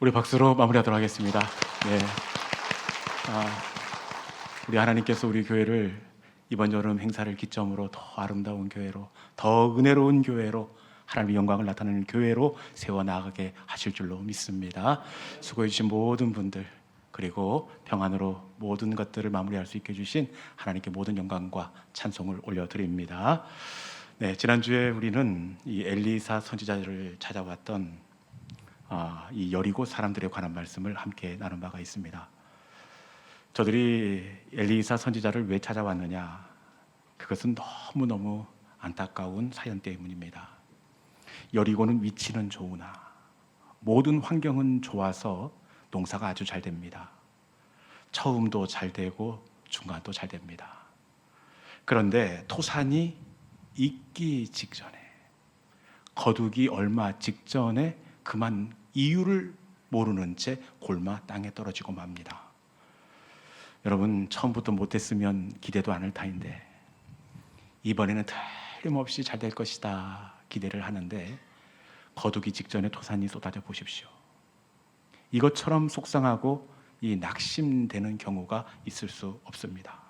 우리 박수로 마무리하도록 하겠습니다. 네. 우리 하나님께서 우리 교회를 이번 여름 행사를 기점으로 더 아름다운 교회로, 더 은혜로운 교회로, 하나님의 영광을 나타내는 교회로 세워나가게 하실 줄로 믿습니다. 수고해 주신 모든 분들, 그리고 평안으로 모든 것들을 마무리할 수 있게 해주신 하나님께 모든 영광과 찬송을 올려드립니다. 네, 지난주에 우리는 이 엘리사 선지자를 찾아왔던 이 여리고 사람들에 관한 말씀을 함께 나눈 바가 있습니다. 저들이 엘리사 선지자를 왜 찾아왔느냐? 그것은 너무너무 안타까운 사연 때문입니다. 여리고는 위치는 좋으나 모든 환경은 좋아서 농사가 아주 잘 됩니다. 처음도 잘 되고 중간도 잘 됩니다. 그런데 토산이 익기 직전에, 거두기 얼마 직전에 그만 이유를 모르는 채 골마 땅에 떨어지고 맙니다. 여러분, 처음부터 못했으면 기대도 않을 터인데 이번에는 틀림없이 잘 될 것이다 기대를 하는데 거두기 직전에 토산이 쏟아져 보십시오. 이것처럼 속상하고 이 낙심되는 경우가 있을 수 없습니다.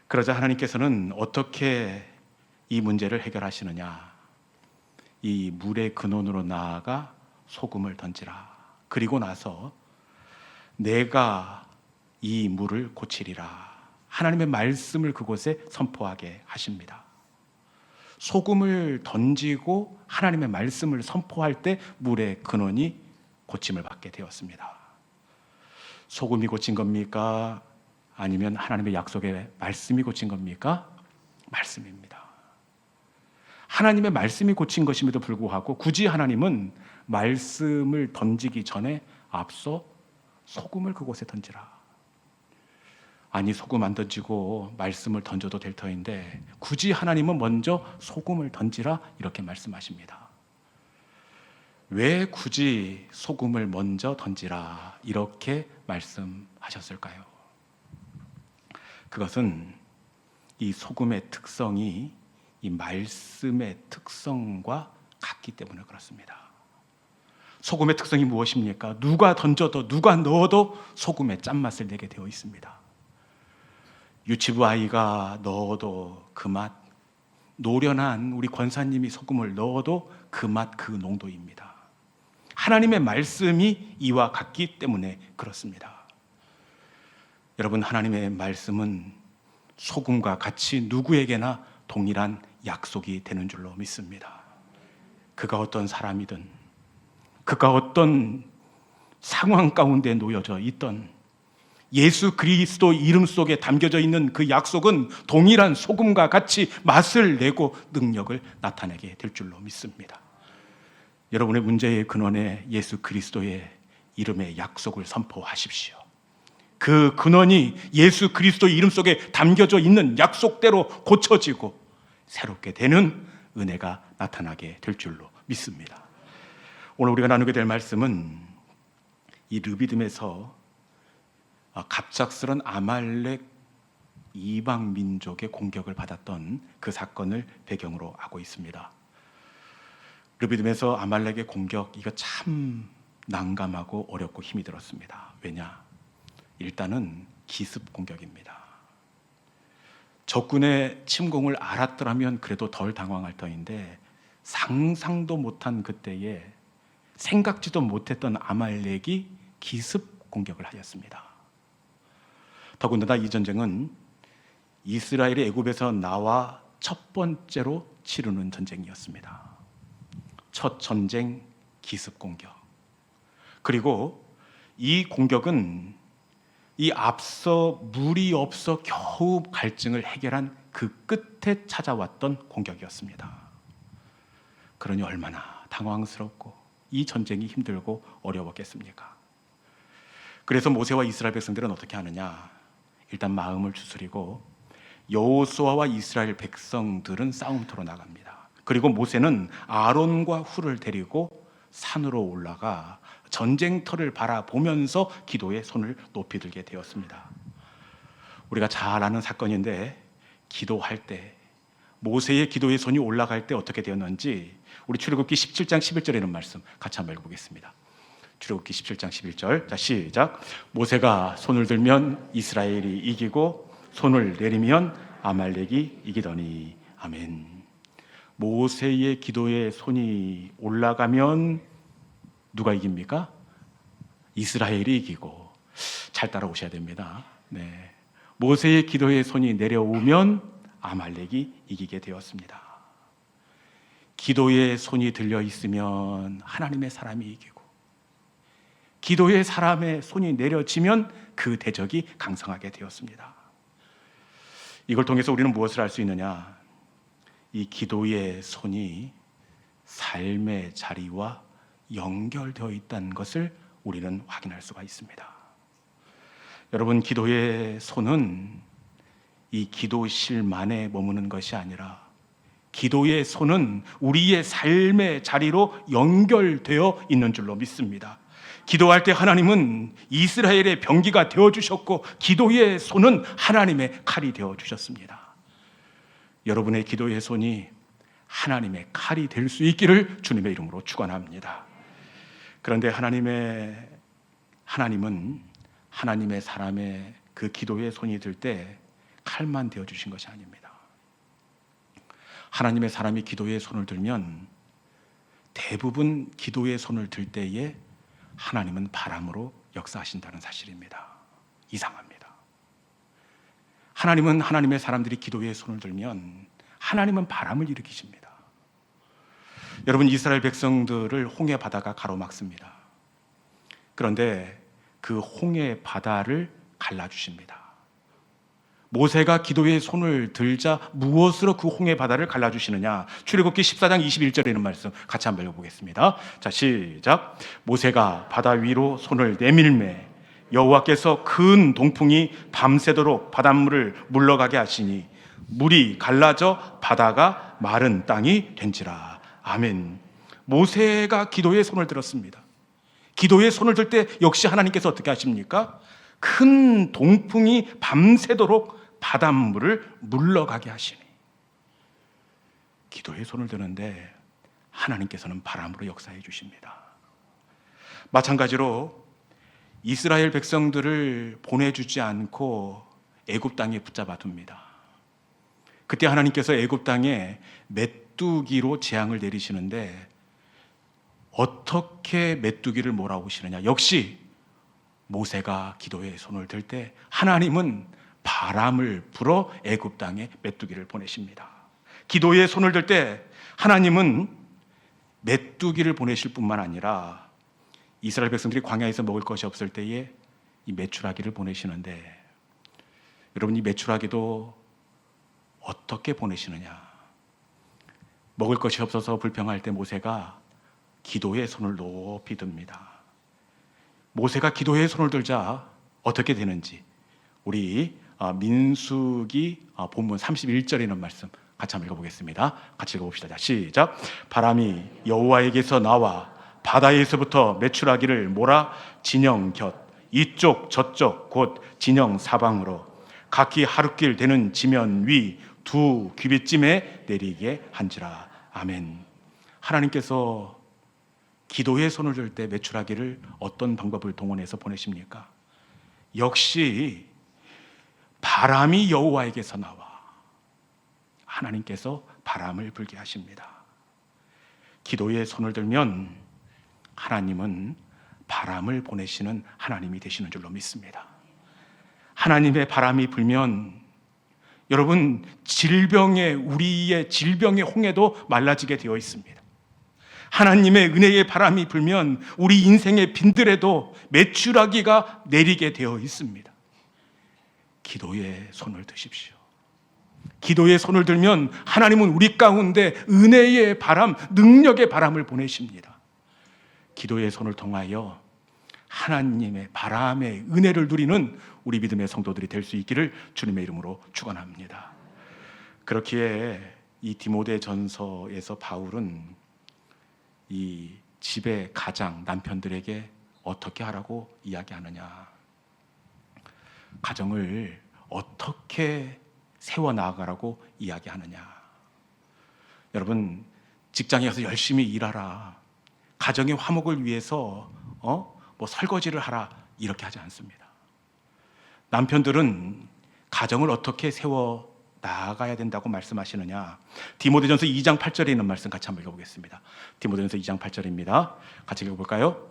그러자 하나님께서는 어떻게 이 문제를 해결하시느냐? 이 물의 근원으로 나아가 소금을 던지라. 그리고 나서 내가 이 물을 고치리라. 하나님의 말씀을 그곳에 선포하게 하십니다. 소금을 던지고 하나님의 말씀을 선포할 때 물의 근원이 고침을 받게 되었습니다. 소금이 고친 겁니까? 아니면 하나님의 약속의 말씀이 고친 겁니까? 말씀입니다. 하나님의 말씀이 고친 것임에도 불구하고 굳이 하나님은 말씀을 던지기 전에 앞서 소금을 그곳에 던지라. 아니, 소금 안 던지고 말씀을 던져도 될 터인데 굳이 하나님은 먼저 소금을 던지라 이렇게 말씀하십니다. 왜 굳이 소금을 먼저 던지라 이렇게 말씀하셨을까요? 그것은 이 소금의 특성이 이 말씀의 특성과 같기 때문에 그렇습니다. 소금의 특성이 무엇입니까? 누가 던져도 누가 넣어도 소금의 짠맛을 내게 되어 있습니다. 유치부 아이가 넣어도 그 맛, 노련한 우리 권사님이 소금을 넣어도 그 맛, 그 농도입니다. 하나님의 말씀이 이와 같기 때문에 그렇습니다. 여러분, 하나님의 말씀은 소금과 같이 누구에게나 동일한 약속이 되는 줄로 믿습니다. 그가 어떤 사람이든, 그가 어떤 상황 가운데 놓여져 있던 예수 그리스도 이름 속에 담겨져 있는 그 약속은 동일한 소금과 같이 맛을 내고 능력을 나타내게 될 줄로 믿습니다. 여러분의 문제의 근원에 예수 그리스도의 이름의 약속을 선포하십시오. 그 근원이 예수 그리스도 이름 속에 담겨져 있는 약속대로 고쳐지고 새롭게 되는 은혜가 나타나게 될 줄로 믿습니다. 오늘 우리가 나누게 될 말씀은 이 르비딤에서 갑작스런 아말렉 이방 민족의 공격을 받았던 그 사건을 배경으로 하고 있습니다. 르비딤에서 아말렉의 공격, 이거 참 난감하고 어렵고 힘이 들었습니다. 왜냐? 일단은 기습 공격입니다. 적군의 침공을 알았더라면 그래도 덜 당황할 터인데 상상도 못한 그때에 생각지도 못했던 아말렉이 기습 공격을 하였습니다. 더군다나 이 전쟁은 이스라엘이 애굽에서 나와 첫 번째로 치르는 전쟁이었습니다. 첫 전쟁 기습 공격. 그리고 이 공격은 이 앞서 물이 없어 겨우 갈증을 해결한 그 끝에 찾아왔던 공격이었습니다. 그러니 얼마나 당황스럽고 이 전쟁이 힘들고 어려웠겠습니까? 그래서 모세와 이스라엘 백성들은 어떻게 하느냐? 일단 마음을 추스리고 여호수아와 이스라엘 백성들은 싸움터로 나갑니다. 그리고 모세는 아론과 훌을 데리고 산으로 올라가 전쟁터를 바라보면서 기도에 손을 높이 들게 되었습니다. 우리가 잘 아는 사건인데 기도할 때 모세의 기도의 손이 올라갈 때 어떻게 되었는지 우리 출애굽기 17장 11절에 있는 말씀 같이 한번 읽어보겠습니다. 출애굽기 17장 11절. 자, 시작. 모세가 손을 들면 이스라엘이 이기고 손을 내리면 아말렉이 이기더니. 아멘. 모세의 기도에 손이 올라가면 누가 이깁니까? 이스라엘이 이기고. 잘 따라오셔야 됩니다. 네. 모세의 기도에 손이 내려오면 아말렉이 이기게 되었습니다. 기도에 손이 들려 있으면 하나님의 사람이 이기고, 기도에 사람의 손이 내려지면 그 대적이 강성하게 되었습니다. 이걸 통해서 우리는 무엇을 알 수 있느냐? 이 기도의 손이 삶의 자리와 연결되어 있다는 것을 우리는 확인할 수가 있습니다. 여러분, 기도의 손은 이 기도실만에 머무는 것이 아니라 기도의 손은 우리의 삶의 자리로 연결되어 있는 줄로 믿습니다. 기도할 때 하나님은 이스라엘의 병기가 되어주셨고, 기도의 손은 하나님의 칼이 되어주셨습니다. 여러분의 기도의 손이 하나님의 칼이 될 수 있기를 주님의 이름으로 축원합니다. 그런데 하나님은 하나님의 사람의 그 기도의 손이 들 때 칼만 되어주신 것이 아닙니다. 하나님의 사람이 기도의 손을 들면 대부분 기도의 손을 들 때에 하나님은 바람으로 역사하신다는 사실입니다. 이상합니다. 하나님은 하나님의 사람들이 기도의 손을 들면 하나님은 바람을 일으키십니다. 여러분, 이스라엘 백성들을 홍해 바다가 가로막습니다. 그런데 그 홍해 바다를 갈라주십니다. 모세가 기도의 손을 들자 무엇으로 그 홍해 바다를 갈라주시느냐? 출애굽기 14장 21절에 있는 말씀 같이 한번 읽어보겠습니다. 자, 시작. 모세가 바다 위로 손을 내밀매 여호와께서 큰 동풍이 밤새도록 바닷물을 물러가게 하시니 물이 갈라져 바다가 마른 땅이 된지라. 아멘. 모세가 기도의 손을 들었습니다. 기도의 손을 들 때 역시 하나님께서 어떻게 하십니까? 큰 동풍이 밤새도록 바닷물을 물러가게 하시니. 기도의 손을 드는데 하나님께서는 바람으로 역사해 주십니다. 마찬가지로 이스라엘 백성들을 보내주지 않고 애굽 땅에 붙잡아 둡니다. 그때 하나님께서 애굽 땅에 메뚜기로 재앙을 내리시는데 어떻게 메뚜기를 몰아오시느냐? 역시 모세가 기도의 손을 들 때 하나님은 바람을 불어 애굽 땅에 메뚜기를 보내십니다. 기도의 손을 들 때 하나님은 메뚜기를 보내실 뿐만 아니라 이스라엘 백성들이 광야에서 먹을 것이 없을 때에 이 메추라기를 보내시는데, 여러분, 이 메추라기도 어떻게 보내시느냐? 먹을 것이 없어서 불평할 때 모세가 기도의 손을 높이 듭니다. 모세가 기도의 손을 들자 어떻게 되는지 우리 민수기 본문 31절에 있는 말씀 같이 한번 읽어보겠습니다. 같이 읽어봅시다. 자, 시작. 바람이 여호와에게서 나와 바다에서부터 메추라기를 몰아 진영 곁 이쪽 저쪽 곧 진영 사방으로 각기 하루길 되는 지면 위 두 규빗쯤에 내리게 한지라. 아멘. 하나님께서 기도의 손을 들 때 메추라기를 어떤 방법을 동원해서 보내십니까? 역시 바람이 여호와에게서 나와 하나님께서 바람을 불게 하십니다. 기도의 손을 들면 하나님은 바람을 보내시는 하나님이 되시는 줄로 믿습니다. 하나님의 바람이 불면 여러분, 우리의 질병의 홍해도 말라지게 되어 있습니다. 하나님의 은혜의 바람이 불면 우리 인생의 빈들에도 메추라기가 내리게 되어 있습니다. 기도의 손을 드십시오. 기도의 손을 들면 하나님은 우리 가운데 은혜의 바람, 능력의 바람을 보내십니다. 기도의 손을 통하여 하나님의 바람의 은혜를 누리는 우리 믿음의 성도들이 될 수 있기를 주님의 이름으로 축원합니다. 그렇기에 이 디모데 전서에서 바울은 이 집의 가장 남편들에게 어떻게 하라고 이야기하느냐, 가정을 어떻게 세워나가라고 이야기하느냐. 여러분, 직장에 가서 열심히 일하라. 가정의 화목을 위해서 뭐 설거지를 하라 이렇게 하지 않습니다. 남편들은 가정을 어떻게 세워 나아가야 된다고 말씀하시느냐. 디모데전서 2장 8절에 있는 말씀 같이 한번 읽어보겠습니다. 디모데전서 2장 8절입니다. 같이 읽어볼까요?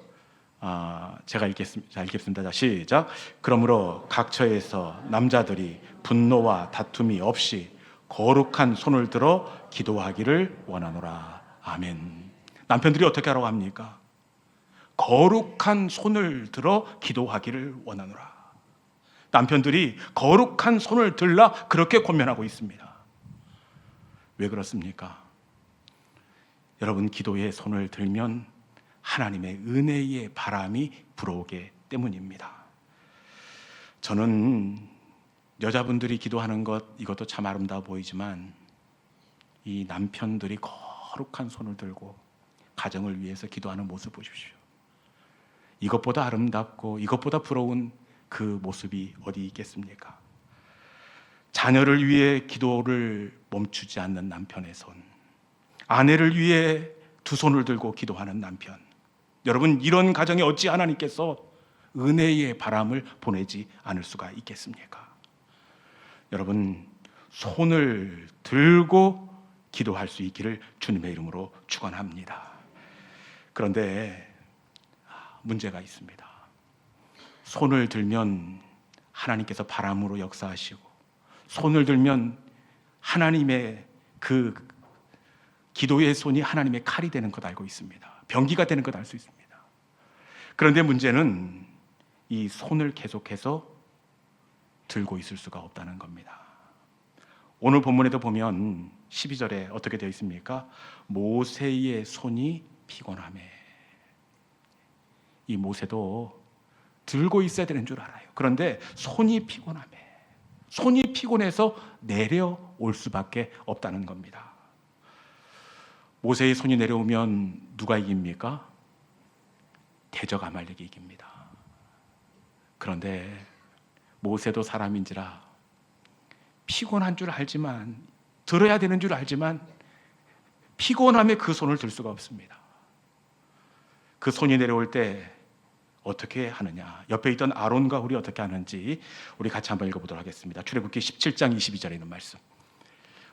제가 읽겠습니다. 자, 시작. 그러므로 각 처에서 남자들이 분노와 다툼이 없이 거룩한 손을 들어 기도하기를 원하노라. 아멘. 남편들이 어떻게 하라고 합니까? 거룩한 손을 들어 기도하기를 원하노라. 남편들이 거룩한 손을 들라 그렇게 권면하고 있습니다. 왜 그렇습니까? 여러분, 기도의 손을 들면 하나님의 은혜의 바람이 불어오게 때문입니다. 저는 여자분들이 기도하는 것, 이것도 참 아름다워 보이지만 이 남편들이 거룩한 손을 들고 가정을 위해서 기도하는 모습 보십시오. 이것보다 아름답고 이것보다 부러운 그 모습이 어디 있겠습니까? 자녀를 위해 기도를 멈추지 않는 남편의 손, 아내를 위해 두 손을 들고 기도하는 남편. 여러분, 이런 가정에 어찌 하나님께서 은혜의 바람을 보내지 않을 수가 있겠습니까? 여러분, 손을 들고 기도할 수 있기를 주님의 이름으로 축원합니다. 그런데 문제가 있습니다. 손을 들면 하나님께서 바람으로 역사하시고, 손을 들면 하나님의 그 기도의 손이 하나님의 칼이 되는 것 알고 있습니다. 병기가 되는 것 알 수 있습니다. 그런데 문제는 이 손을 계속해서 들고 있을 수가 없다는 겁니다. 오늘 본문에도 보면 12절에 어떻게 되어 있습니까? 모세의 손이 피곤하매. 이 모세도 들고 있어야 되는 줄 알아요. 그런데 손이 피곤하매, 손이 피곤해서 내려올 수밖에 없다는 겁니다. 모세의 손이 내려오면 누가 이깁니까? 대적 아말렉이 이깁니다. 그런데 모세도 사람인지라 피곤한 줄 알지만, 들어야 되는 줄 알지만 피곤함에 그 손을 들 수가 없습니다. 그 손이 내려올 때 어떻게 하느냐, 옆에 있던 아론과 훌이 어떻게 하는지 우리 같이 한번 읽어보도록 하겠습니다. 출애굽기 17장 22절에 있는 말씀.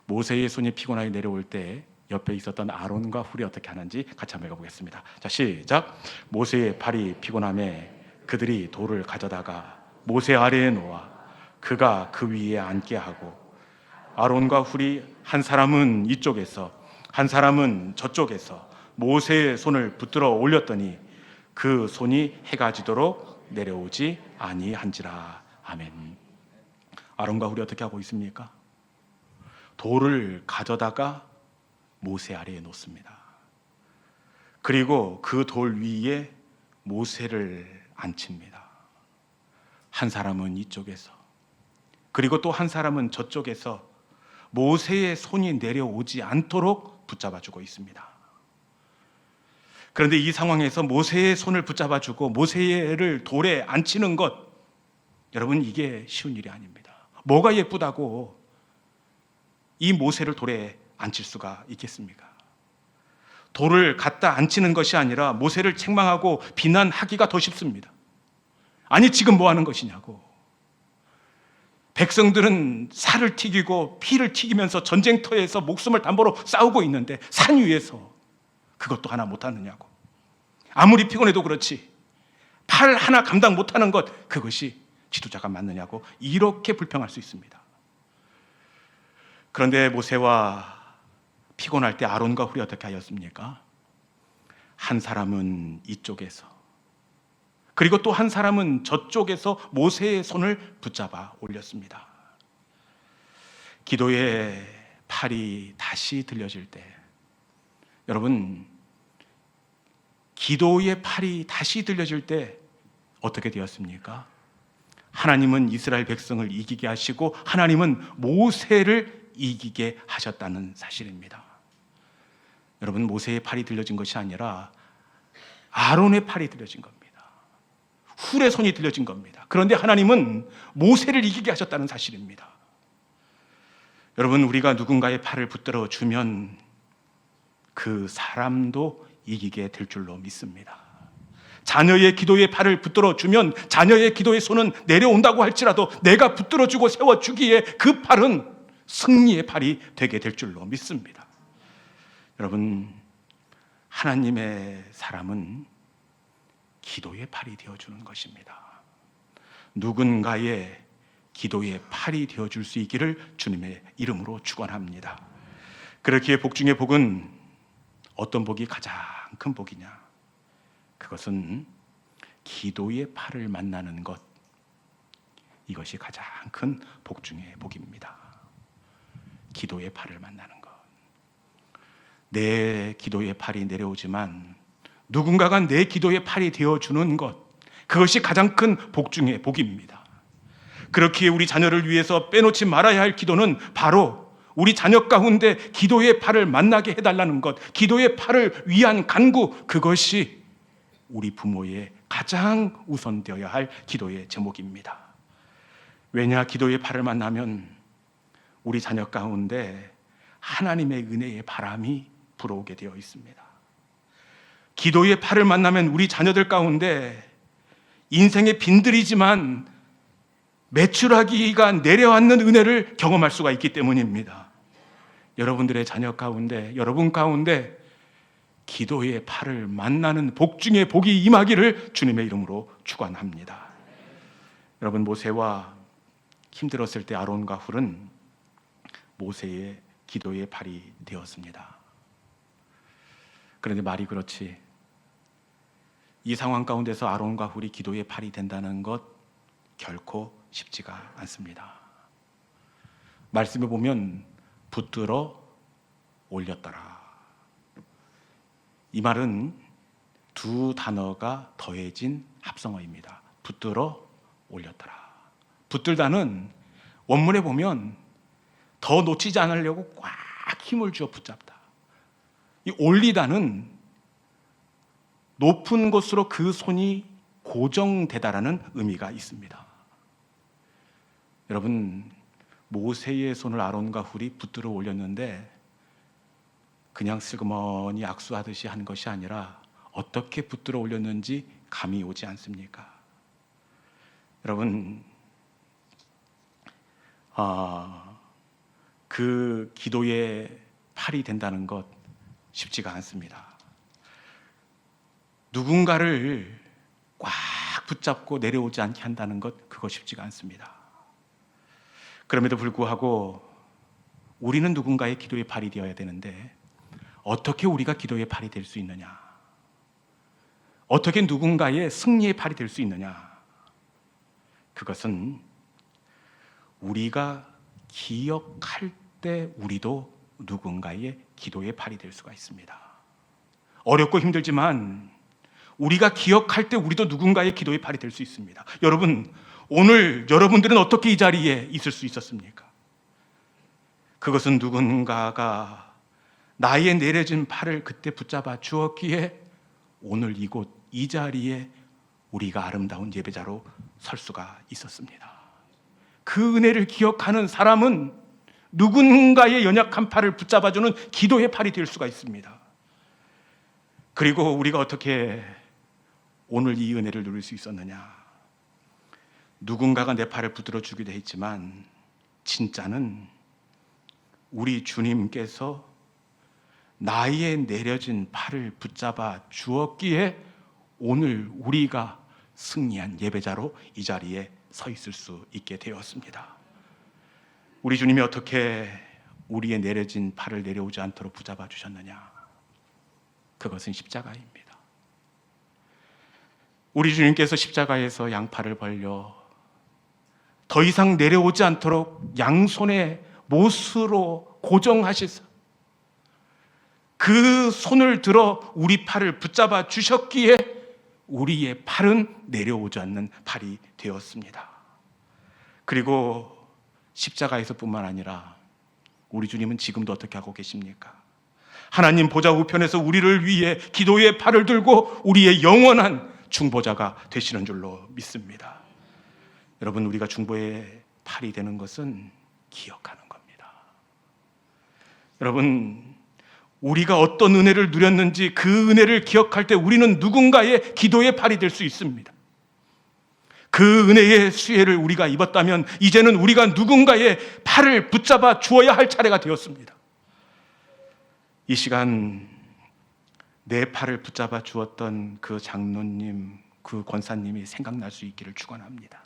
모세의 손이 피곤하게 내려올 때 옆에 있었던 아론과 훌이 어떻게 하는지 같이 한번 읽어보겠습니다. 자, 시작. 모세의 팔이 피곤함에 그들이 돌을 가져다가 모세 아래에 놓아 그가 그 위에 앉게 하고, 아론과 훌이 한 사람은 이쪽에서 한 사람은 저쪽에서 모세의 손을 붙들어 올렸더니 그 손이 해가 지도록 내려오지 아니한지라. 아멘. 아론과 훌이 어떻게 하고 있습니까? 돌을 가져다가 모세 아래에 놓습니다. 그리고 그 돌 위에 모세를 앉힙니다. 한 사람은 이쪽에서, 그리고 또 한 사람은 저쪽에서 모세의 손이 내려오지 않도록 붙잡아주고 있습니다. 그런데 이 상황에서 모세의 손을 붙잡아주고 모세를 돌에 앉히는 것, 여러분, 이게 쉬운 일이 아닙니다. 뭐가 예쁘다고 이 모세를 돌에 앉힐 수가 있겠습니까? 돌을 갖다 앉히는 것이 아니라 모세를 책망하고 비난하기가 더 쉽습니다. 아니, 지금 뭐 하는 것이냐고. 백성들은 살을 튀기고 피를 튀기면서 전쟁터에서 목숨을 담보로 싸우고 있는데 산 위에서 그것도 하나 못하느냐고. 아무리 피곤해도 그렇지 팔 하나 감당 못하는 것, 그것이 지도자가 맞느냐고 이렇게 불평할 수 있습니다. 그런데 모세와 피곤할 때 아론과 훌이 어떻게 하였습니까? 한 사람은 이쪽에서, 그리고 또 한 사람은 저쪽에서 모세의 손을 붙잡아 올렸습니다. 기도의 팔이 다시 들려질 때, 여러분, 기도의 팔이 다시 들려질 때 어떻게 되었습니까? 하나님은 이스라엘 백성을 이기게 하시고 하나님은 모세를 이기게 하셨다는 사실입니다. 여러분, 모세의 팔이 들려진 것이 아니라 아론의 팔이 들려진 겁니다. 훌의 손이 들려진 겁니다. 그런데 하나님은 모세를 이기게 하셨다는 사실입니다. 여러분, 우리가 누군가의 팔을 붙들어 주면 그 사람도 이기게 될 줄로 믿습니다. 자녀의 기도에 팔을 붙들어 주면 자녀의 기도의 손은 내려온다고 할지라도 내가 붙들어 주고 세워 주기에 그 팔은 승리의 팔이 되게 될 줄로 믿습니다. 여러분, 하나님의 사람은 기도의 팔이 되어주는 것입니다. 누군가의 기도의 팔이 되어줄 수 있기를 주님의 이름으로 축원합니다. 그렇기에 복 중에 복은 어떤 복이 가장 큰 복이냐? 그것은 기도의 팔을 만나는 것, 이것이 가장 큰 복 중에 복입니다. 기도의 팔을 만나는 것. 내 기도의 팔이 내려오지만 누군가가 내 기도의 팔이 되어주는 것, 그것이 가장 큰 복 중의 복입니다. 그렇기에 우리 자녀를 위해서 빼놓지 말아야 할 기도는 바로 우리 자녀 가운데 기도의 팔을 만나게 해달라는 것, 기도의 팔을 위한 간구, 그것이 우리 부모의 가장 우선되어야 할 기도의 제목입니다. 왜냐, 기도의 팔을 만나면 우리 자녀 가운데 하나님의 은혜의 바람이 불어오게 되어 있습니다. 기도의 팔을 만나면 우리 자녀들 가운데 인생의 빈들이지만 매출하기가 내려앉는 은혜를 경험할 수가 있기 때문입니다. 여러분들의 자녀 가운데, 여러분 가운데 기도의 팔을 만나는 복 중에 복이 임하기를 주님의 이름으로 축원합니다. 여러분, 모세와 힘들었을 때 아론과 훌은 모세의 기도의 팔이 되었습니다. 그런데 말이 그렇지, 이 상황 가운데서 아론과 훌이 기도의 팔이 된다는 것 결코 쉽지가 않습니다. 말씀에 보면 붙들어 올렸더라. 이 말은 두 단어가 더해진 합성어입니다. 붙들어 올렸더라. 붙들다는 원문에 보면 더 놓치지 않으려고 꽉 힘을 주어 붙잡다. 이 올리다는 높은 곳으로 그 손이 고정되다라는 의미가 있습니다. 여러분, 모세의 손을 아론과 훌이 붙들어 올렸는데 그냥 슬그머니 악수하듯이 한 것이 아니라 어떻게 붙들어 올렸는지 감이 오지 않습니까? 여러분, 그 기도의 팔이 된다는 것 쉽지가 않습니다. 누군가를 꽉 붙잡고 내려오지 않게 한다는 것, 그거 쉽지가 않습니다. 그럼에도 불구하고 우리는 누군가의 기도의 팔이 되어야 되는데 어떻게 우리가 기도의 팔이 될 수 있느냐? 어떻게 누군가의 승리의 팔이 될 수 있느냐? 그것은 우리가 기억할 때 우리도 누군가의 기도의 팔이 될 수가 있습니다. 어렵고 힘들지만 우리가 기억할 때 우리도 누군가의 기도의 팔이 될 수 있습니다. 여러분, 오늘 여러분들은 어떻게 이 자리에 있을 수 있었습니까? 그것은 누군가가 나의 내려진 팔을 그때 붙잡아 주었기에 오늘 이곳 이 자리에 우리가 아름다운 예배자로 설 수가 있었습니다. 그 은혜를 기억하는 사람은 누군가의 연약한 팔을 붙잡아주는 기도의 팔이 될 수가 있습니다. 그리고 우리가 어떻게 오늘 이 은혜를 누릴 수 있었느냐? 누군가가 내 팔을 붙들어 주기도 했지만 진짜는 우리 주님께서 나의 내려진 팔을 붙잡아 주었기에 오늘 우리가 승리한 예배자로 이 자리에 서 있을 수 있게 되었습니다. 우리 주님이 어떻게 우리의 내려진 팔을 내려오지 않도록 붙잡아 주셨느냐? 그것은 십자가입니다. 우리 주님께서 십자가에서 양팔을 벌려 더 이상 내려오지 않도록 양손에 못으로 고정하시사 그 손을 들어 우리 팔을 붙잡아 주셨기에 우리의 팔은 내려오지 않는 팔이 되었습니다. 그리고 십자가에서뿐만 아니라 우리 주님은 지금도 어떻게 하고 계십니까? 하나님 보좌 우편에서 우리를 위해 기도의 팔을 들고 우리의 영원한 중보자가 되시는 줄로 믿습니다. 여러분, 우리가 중보의 팔이 되는 것은 기억하는 겁니다. 여러분, 우리가 어떤 은혜를 누렸는지 그 은혜를 기억할 때 우리는 누군가의 기도의 팔이 될 수 있습니다. 그 은혜의 수혜를 우리가 입었다면 이제는 우리가 누군가의 팔을 붙잡아 주어야 할 차례가 되었습니다. 이 시간 내 팔을 붙잡아 주었던 그 장로님, 그 권사님이 생각날 수 있기를 축원합니다.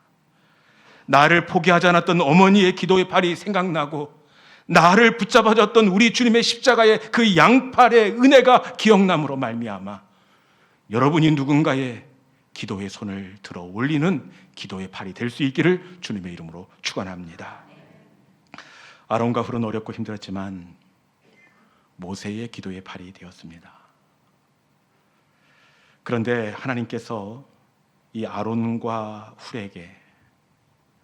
나를 포기하지 않았던 어머니의 기도의 팔이 생각나고 나를 붙잡아 줬던 우리 주님의 십자가의 그 양팔의 은혜가 기억남으로 말미암아 여러분이 누군가의 기도의 손을 들어 올리는 기도의 팔이 될 수 있기를 주님의 이름으로 축원합니다. 아론과 훌은 어렵고 힘들었지만 모세의 기도의 팔이 되었습니다. 그런데 하나님께서 이 아론과 훌에게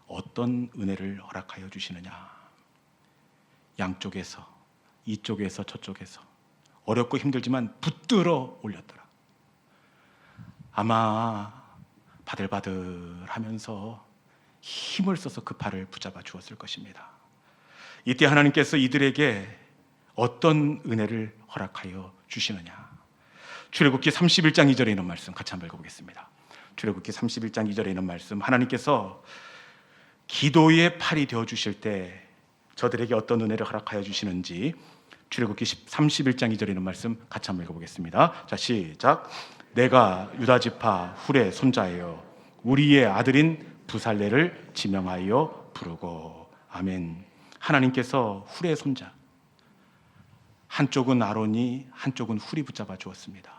어떤 은혜를 허락하여 주시느냐? 양쪽에서, 이쪽에서 저쪽에서 어렵고 힘들지만 붙들어 올렸더라. 아마 바들바들하면서 힘을 써서 그 팔을 붙잡아 주었을 것입니다. 이때 하나님께서 이들에게 어떤 은혜를 허락하여 주시느냐? 출애굽기 31장 2절에 있는 말씀 같이 한번 읽어보겠습니다. 출애굽기 31장 2절에 있는 말씀, 하나님께서 기도의 팔이 되어주실 때 저들에게 어떤 은혜를 허락하여 주시는지 출애굽기 31장 2절에 있는 말씀 같이 한번 읽어보겠습니다. 자, 시작. 내가 유다지파 훌의 손자예요, 우리의 아들인 부살레를 지명하여 부르고. 아멘. 하나님께서 훌의 손자, 한쪽은 아론이 한쪽은 훌이 붙잡아 주었습니다.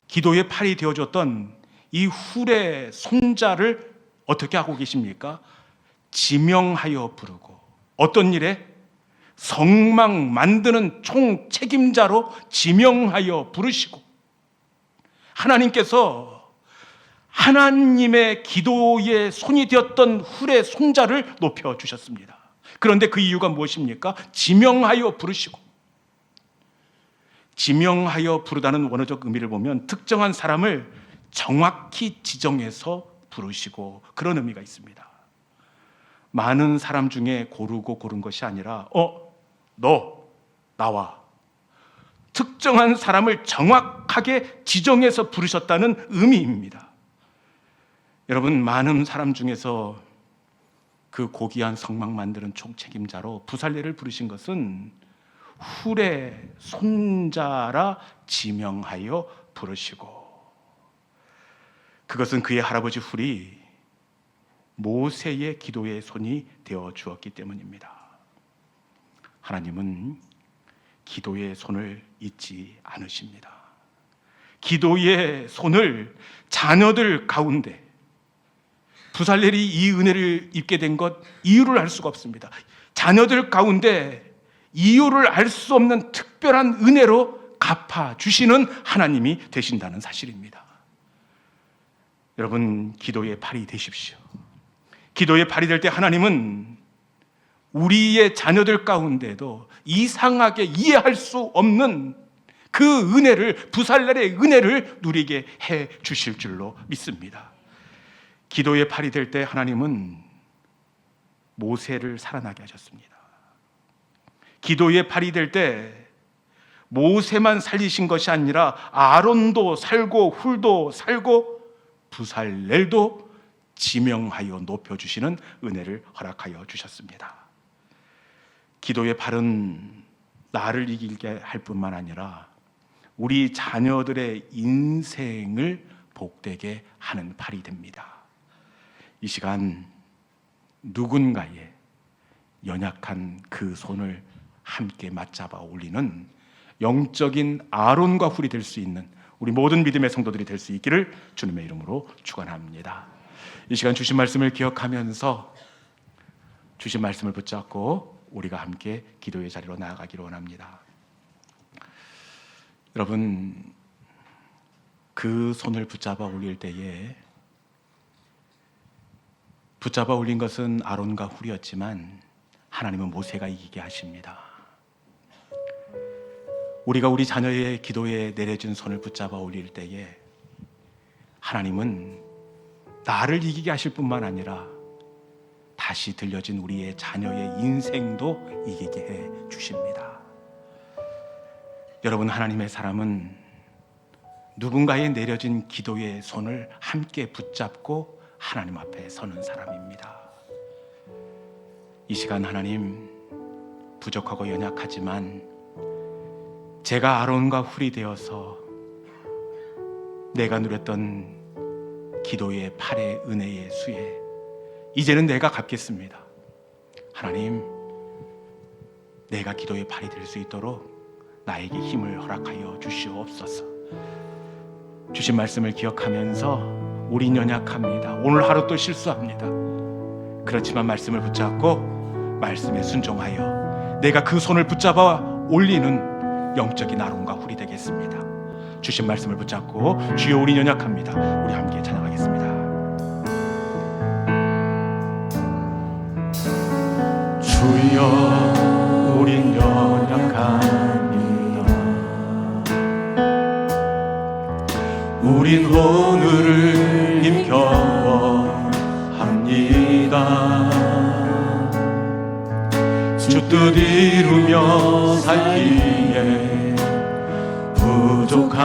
기도의 팔이 되어줬던 이 훌의 손자를 어떻게 하고 계십니까? 지명하여 부르고. 어떤 일에? 성막 만드는 총 책임자로 지명하여 부르시고, 하나님께서 하나님의 기도의 손이 되었던 훌의 손자를 높여주셨습니다. 그런데 그 이유가 무엇입니까? 지명하여 부르시고. 지명하여 부르다는 원어적 의미를 보면 특정한 사람을 정확히 지정해서 부르시고, 그런 의미가 있습니다. 많은 사람 중에 고르고 고른 것이 아니라 너 나와, 특정한 사람을 정확하게 지정해서 부르셨다는 의미입니다. 여러분, 많은 사람 중에서 그 고귀한 성막 만드는 총책임자로 부살레를 부르신 것은 훌의 손자라 지명하여 부르시고, 그것은 그의 할아버지 훌이 모세의 기도의 손이 되어 주었기 때문입니다. 하나님은 기도의 손을 잊지 않으십니다. 기도의 손을 자녀들 가운데, 부살렐이 이 은혜를 입게 된 것 이유를 알 수가 없습니다. 자녀들 가운데 이유를 알 수 없는 특별한 은혜로 갚아주시는 하나님이 되신다는 사실입니다. 여러분, 기도의 팔이 되십시오. 기도의 팔이 될 때 하나님은 우리의 자녀들 가운데도 이상하게 이해할 수 없는 그 은혜를, 부살렐의 은혜를 누리게 해 주실 줄로 믿습니다. 기도의 팔이 될 때 하나님은 모세를 살아나게 하셨습니다. 기도의 팔이 될 때 모세만 살리신 것이 아니라 아론도 살고 훌도 살고 부살렐도 지명하여 높여주시는 은혜를 허락하여 주셨습니다. 기도의 팔은 나를 이기게 할 뿐만 아니라 우리 자녀들의 인생을 복되게 하는 팔이 됩니다. 이 시간 누군가의 연약한 그 손을 함께 맞잡아 올리는 영적인 아론과 훌이 될 수 있는 우리 모든 믿음의 성도들이 될 수 있기를 주님의 이름으로 축원합니다. 이 시간 주신 말씀을 기억하면서 주신 말씀을 붙잡고 우리가 함께 기도의 자리로 나아가기를 원합니다. 여러분, 그 손을 붙잡아 올릴 때에 붙잡아 올린 것은 아론과 훌이었지만 하나님은 모세가 이기게 하십니다. 우리가 우리 자녀의 기도에 내려진 손을 붙잡아 올릴 때에 하나님은 나를 이기게 하실 뿐만 아니라 다시 들려진 우리의 자녀의 인생도 이기게 해 주십니다. 여러분, 하나님의 사람은 누군가의 내려진 기도의 손을 함께 붙잡고 하나님 앞에 서는 사람입니다. 이 시간 하나님, 부족하고 연약하지만 제가 아론과 훌이 되어서 내가 누렸던 기도의 팔의 은혜의 수에 이제는 내가 갚겠습니다. 하나님, 내가 기도의 팔이 될 수 있도록 나에게 힘을 허락하여 주시옵소서. 주신 말씀을 기억하면서 우린 연약합니다. 오늘 하루 또 실수합니다. 그렇지만 말씀을 붙잡고 말씀에 순종하여 내가 그 손을 붙잡아 올리는 영적인 아론과 훌이 되겠습니다. 주신 말씀을 붙잡고 주여 우린 연약합니다. 우리 함께 찬양하겠습니다. 주여 우린 연약합니다. 우린 오늘을 힘겨워합니다. 주 뜻 이루며 살기에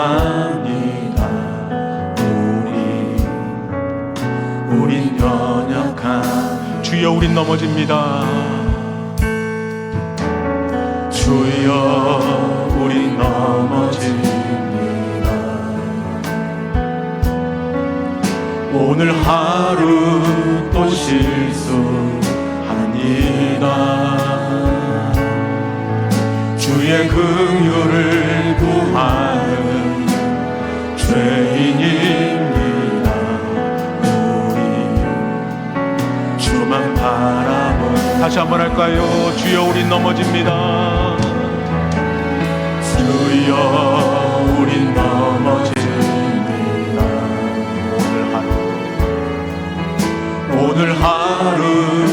부족합니다. 우린 연약한 주여 우린 넘어집니다. 주여 우린 넘어집니다. 오늘 하루 또 실수합니다. 주의 긍휼을 구하는 죄인입니다. 우리 주만 바라보. 다시 한번 할까요? 주여 우린 넘어집니다. 주여 우린 넘어집니다. 오늘 하루